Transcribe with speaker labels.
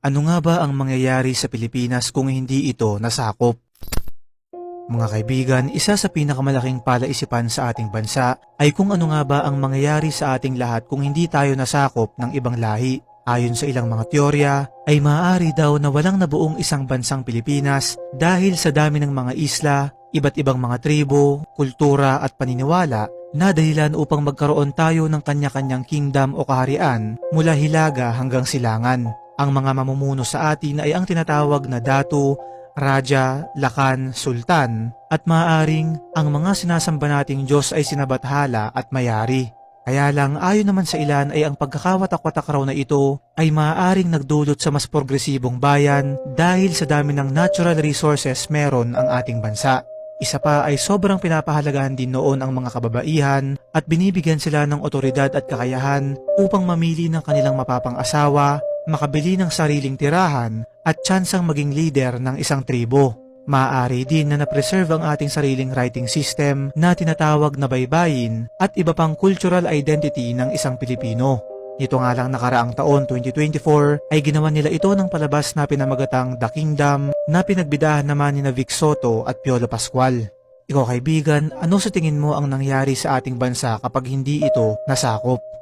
Speaker 1: Ano nga ba ang mangyayari sa Pilipinas kung hindi ito nasakop? Mga kaibigan, isa sa pinakamalaking palaisipan sa ating bansa ay kung ano nga ba ang mangyayari sa ating lahat kung hindi tayo nasakop ng ibang lahi. Ayon sa ilang mga teorya, ay maaari daw na walang nabuong isang bansang Pilipinas dahil sa dami ng mga isla, iba't ibang mga tribo, kultura at paniniwala na dahilan upang magkaroon tayo ng kanya-kanyang kingdom o kaharian mula Hilaga hanggang Silangan. Ang mga mamumuno sa atin ay ang tinatawag na Datu, Raja, Lakan, Sultan at maaaring ang mga sinasamba nating Diyos ay sinabathala at mayari. Kaya lang ayon naman sa ilan ay ang pagkakawatak-watak raw na ito ay maaaring nagdulot sa mas progresibong bayan dahil sa dami ng natural resources meron ang ating bansa. Isa pa ay sobrang pinapahalagahan din noon ang mga kababaihan at binibigyan sila ng otoridad at kakayahan upang mamili ng kanilang mapapang-asawa, makabili ng sariling tirahan at tsansang maging leader ng isang tribo. Maaari din na na-preserve ang ating sariling writing system na tinatawag na baybayin at iba pang cultural identity ng isang Pilipino. Nito nga lang nakaraang taon 2024 ay ginawa nila ito ng palabas na pinamagatang The Kingdom na pinagbidahan naman ni Vic Soto at Piolo Pascual. Ikaw kaibigan, ano sa tingin mo ang nangyari sa ating bansa kapag hindi ito nasakop?